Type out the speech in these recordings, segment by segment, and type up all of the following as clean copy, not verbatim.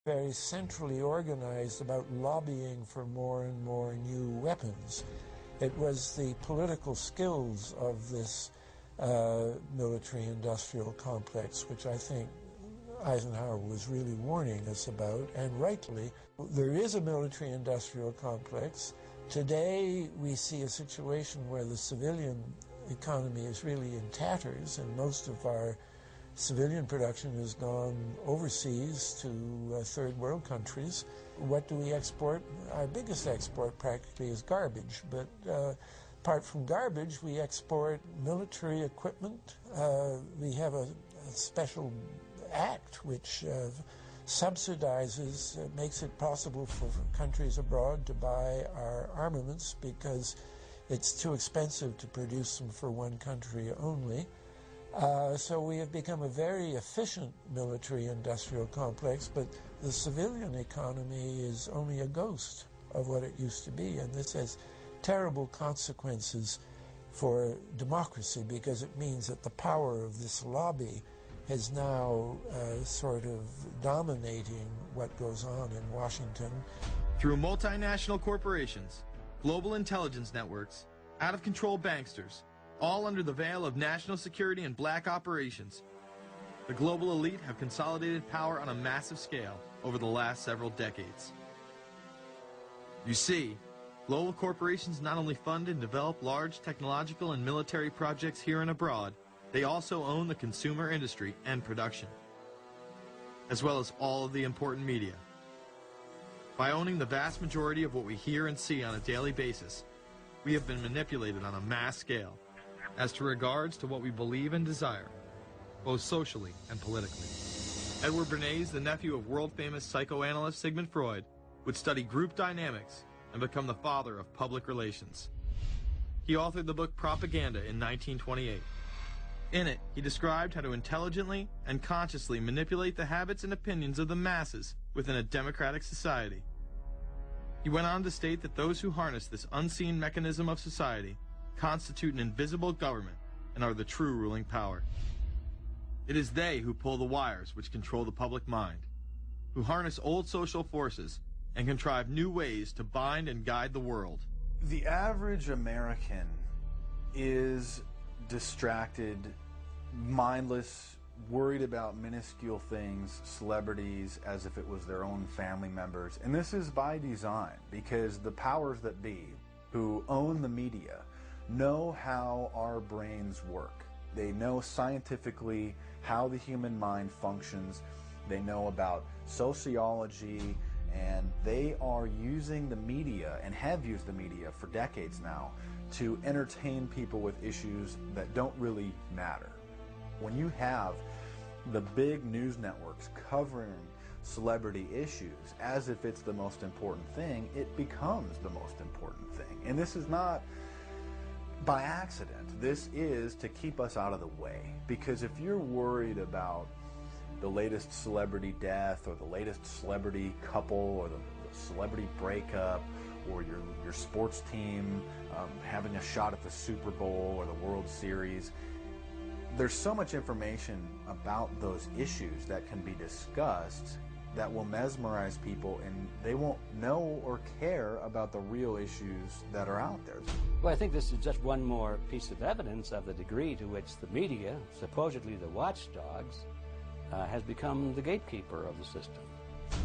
very centrally organized about lobbying for more and more new weapons. It was the political skills of this military-industrial complex, which I think Eisenhower was really warning us about, and rightly. There is a military-industrial complex. Today we see a situation where the civilian economy is really in tatters, and most of our civilian production has gone overseas to third world countries. What do we export? Our biggest export practically is garbage, but apart from garbage, we export military equipment. We have a special act which subsidizes, makes it possible for countries abroad to buy our armaments because it's too expensive to produce them for one country only. So we have become a very efficient military-industrial complex, but the civilian economy is only a ghost of what it used to be, and this has terrible consequences for democracy because it means that the power of this lobby is now sort of dominating what goes on in Washington. Through multinational corporations, global intelligence networks, out-of-control banksters, all under the veil of national security and black operations, the global elite have consolidated power on a massive scale over the last several decades. You see, global corporations not only fund and develop large technological and military projects here and abroad, they also own the consumer industry and production, as well as all of the important media. By owning the vast majority of what we hear and see on a daily basis, we have been manipulated on a mass scale as to regards to what we believe and desire, both socially and politically. Edward Bernays, the nephew of world-famous psychoanalyst Sigmund Freud, would study group dynamics and become the father of public relations. He authored the book Propaganda in 1928. In it, he described how to intelligently and consciously manipulate the habits and opinions of the masses within a democratic society. He went on to state that those who harness this unseen mechanism of society constitute an invisible government and are the true ruling power. It is they who pull the wires which control the public mind, who harness old social forces and contrive new ways to bind and guide the world. The average American is distracted, mindless, worried about minuscule things, celebrities, as if it was their own family members. And this is by design, because the powers that be, who own the media, know how our brains work. They know scientifically how the human mind functions. They know about sociology, and they are using the media, and have used the media for decades now, to entertain people with issues that don't really matter. When you have the big news networks covering celebrity issues as if it's the most important thing, it becomes the most important thing. And this is not by accident. This is to keep us out of the way. Because if you're worried about the latest celebrity death, or the latest celebrity couple, or the celebrity breakup, or your sports team having a shot at the Super Bowl or the World Series, there's so much information about those issues that can be discussed that will mesmerize people, and they won't know or care about the real issues that are out there. Well, I think this is just one more piece of evidence of the degree to which the media, supposedly the watchdogs, has become the gatekeeper of the system.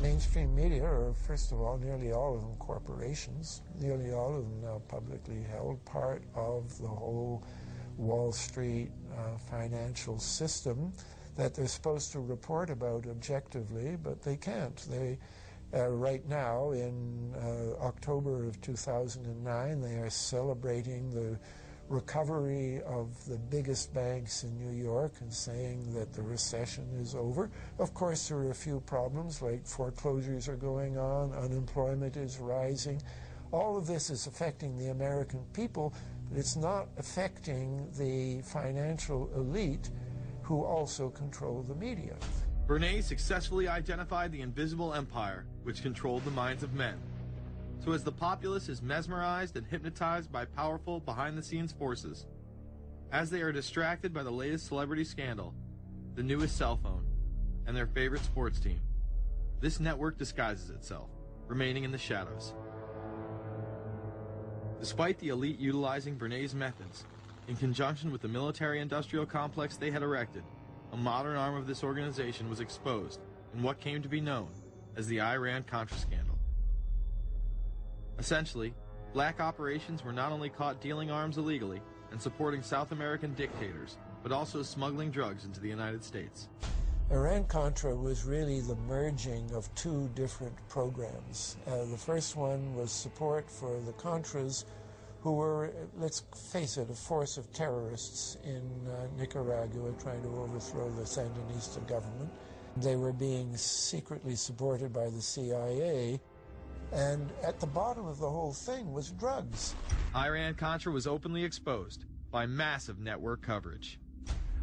Mainstream media are, first of all, nearly all of them corporations, nearly all of them now publicly held, part of the whole Wall Street financial system that they're supposed to report about objectively, but they can't. They, right now, in October of 2009, they are celebrating the recovery of the biggest banks in New York and saying that the recession is over. Of course, there are a few problems, like foreclosures are going on, unemployment is rising. All of this is affecting the American people, but it's not affecting the financial elite who also control the media. Bernays successfully identified the invisible empire which controlled the minds of men. So as the populace is mesmerized and hypnotized by powerful behind-the-scenes forces, as they are distracted by the latest celebrity scandal, the newest cell phone, and their favorite sports team, this network disguises itself, remaining in the shadows. Despite the elite utilizing Bernays' methods, in conjunction with the military-industrial complex they had erected, a modern arm of this organization was exposed in what came to be known as the Iran-Contra scandal. Essentially, black operations were not only caught dealing arms illegally and supporting South American dictators, but also smuggling drugs into the United States. Iran-Contra was really the merging of two different programs. The first one was support for the Contras, who were, let's face it, a force of terrorists in Nicaragua trying to overthrow the Sandinista government. They were being secretly supported by the CIA, and at the bottom of the whole thing was drugs. Iran-Contra was openly exposed by massive network coverage.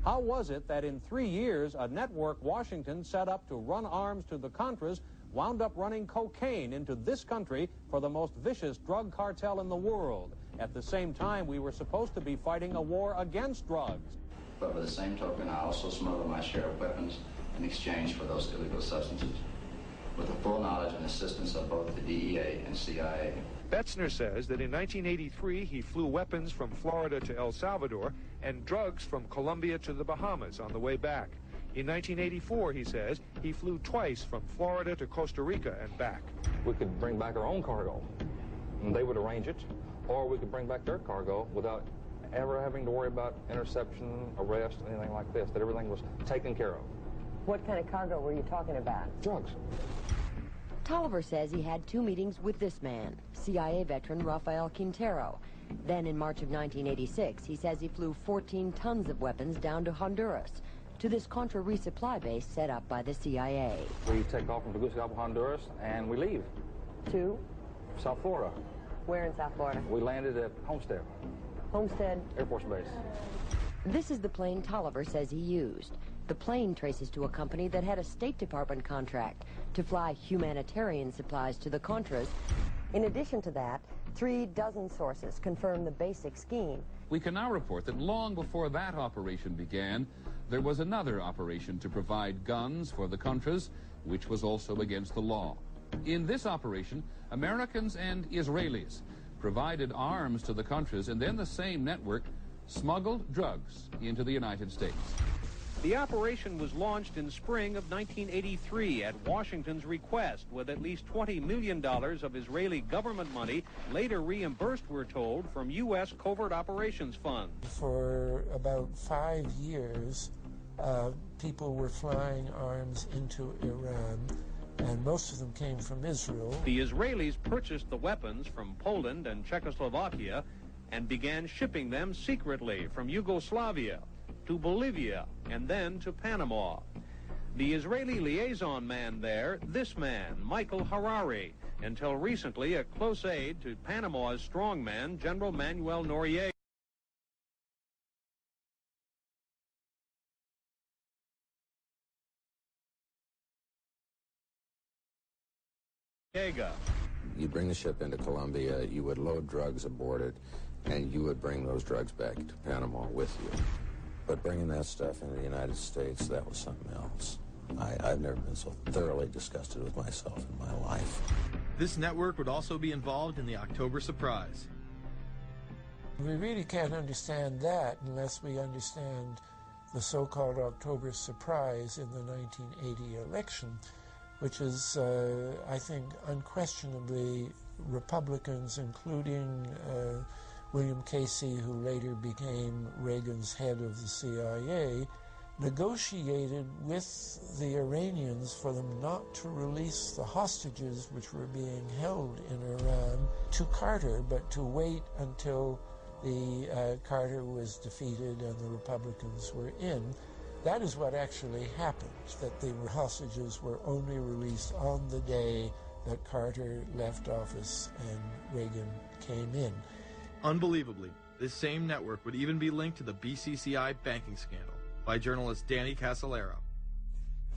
How was it that in 3 years, a network Washington set up to run arms to the Contras wound up running cocaine into this country for the most vicious drug cartel in the world? At the same time, we were supposed to be fighting a war against drugs. But by the same token, I also smuggle my share of weapons in exchange for those illegal substances, with the full knowledge and assistance of both the DEA and CIA. Betzner says that in 1983 he flew weapons from Florida to El Salvador and drugs from Colombia to the Bahamas on the way back. In 1984, he says, he flew twice from Florida to Costa Rica and back. We could bring back our own cargo, and they would arrange it, or we could bring back their cargo without ever having to worry about interception, arrest, anything like this, that everything was taken care of. What kind of cargo were you talking about? Drugs. Tolliver says he had 2 meetings with this man, CIA veteran Rafael Quintero. Then in March of 1986, he says he flew 14 tons of weapons down to Honduras, to this Contra resupply base set up by the CIA. We take off from Tegucigalpa, Honduras, and we leave. To? South Florida. Where in South Florida? We landed at Homestead. Homestead? Air Force Base. This is the plane Tolliver says he used. The plane traces to a company that had a State Department contract to fly humanitarian supplies to the Contras. In addition to that, 3 dozen sources confirm the basic scheme. We can now report that long before that operation began, there was another operation to provide guns for the Contras, which was also against the law. In this operation, Americans and Israelis provided arms to the Contras, and then the same network smuggled drugs into the United States. The operation was launched in spring of 1983 at Washington's request, with at least $20 million of Israeli government money later reimbursed, we're told, from U.S. Covert Operations Fund. For about 5 years, people were flying arms into Iran, and most of them came from Israel. The Israelis purchased the weapons from Poland and Czechoslovakia and began shipping them secretly from Yugoslavia to Bolivia, and then to Panama. The Israeli liaison man there, this man, Michael Harari, until recently a close aide to Panama's strongman, General Manuel Noriega. You'd bring the ship into Colombia, you would load drugs aboard it, and you would bring those drugs back to Panama with you. But bringing that stuff into the United States, that was something else. I've never been so thoroughly disgusted with myself in my life. This network would also be involved in the October surprise. We really can't understand that unless we understand the so-called October surprise in the 1980 election, which is, I think, unquestionably Republicans, including William Casey, who later became Reagan's head of the CIA, negotiated with the Iranians for them not to release the hostages which were being held in Iran to Carter, but to wait until the Carter was defeated and the Republicans were in. That is what actually happened, that the hostages were only released on the day that Carter left office and Reagan came in. Unbelievably, this same network would even be linked to the BCCI banking scandal by journalist Danny Casolaro.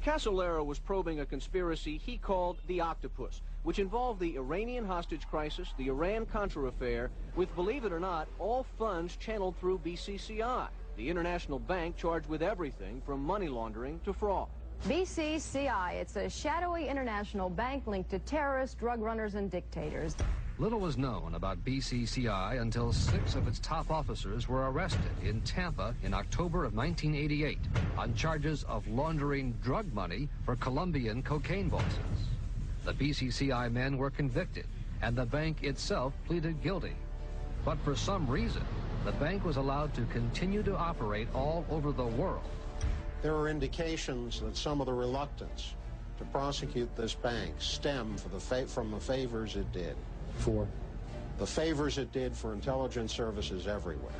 Casolaro was probing a conspiracy he called the Octopus, which involved the Iranian hostage crisis, the Iran-Contra affair, with, believe it or not, all funds channeled through BCCI, the international bank charged with everything from money laundering to fraud. BCCI, it's a shadowy international bank linked to terrorists, drug runners, and dictators. Little was known about BCCI until 6 of its top officers were arrested in Tampa in October of 1988 on charges of laundering drug money for Colombian cocaine bosses. The BCCI men were convicted, and the bank itself pleaded guilty. But for some reason, the bank was allowed to continue to operate all over the world. There are indications that some of the reluctance to prosecute this bank stem from the favors it did. For? The favors it did for intelligence services everywhere.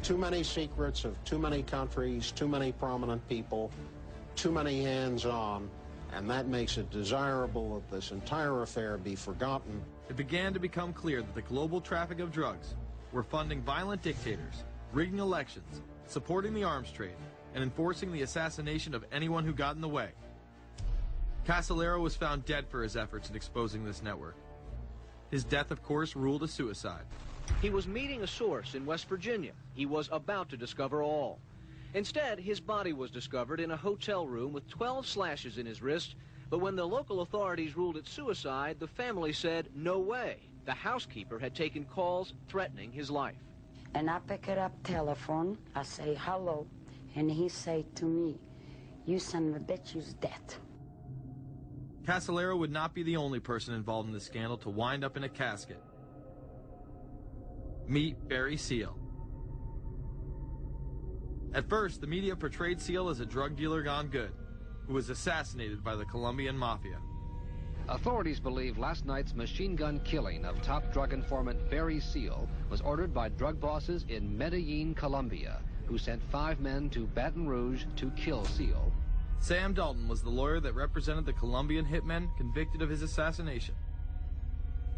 Too many secrets of too many countries, too many prominent people, too many hands-on, and that makes it desirable that this entire affair be forgotten. It began to become clear that the global traffic of drugs were funding violent dictators, rigging elections, supporting the arms trade, and enforcing the assassination of anyone who got in the way. Cassolero was found dead for his efforts in exposing this network. His death, of course, ruled a suicide. He was meeting a source in West Virginia. He was about to discover all. Instead, his body was discovered in a hotel room with 12 slashes in his wrist, but when the local authorities ruled it suicide, the family said, no way. The housekeeper had taken calls threatening his life. And I pick it up telephone, I say hello, and he say to me, you son of a bitch, you's dead. Cassolero would not be the only person involved in the scandal to wind up in a casket. Meet Barry Seal. At first, the media portrayed Seal as a drug dealer gone good, who was assassinated by the Colombian mafia. Authorities believe last night's machine gun killing of top drug informant Barry Seal was ordered by drug bosses in Medellin, Colombia, who sent 5 men to Baton Rouge to kill Seal. Sam Dalton was the lawyer that represented the Colombian hitmen convicted of his assassination.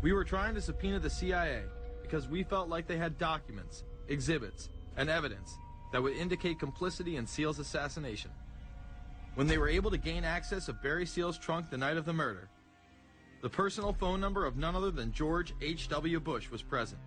We were trying to subpoena the CIA because we felt like they had documents, exhibits, and evidence that would indicate complicity in Seal's assassination. When they were able to gain access of Barry Seal's trunk the night of the murder, the personal phone number of none other than George H.W. Bush was present.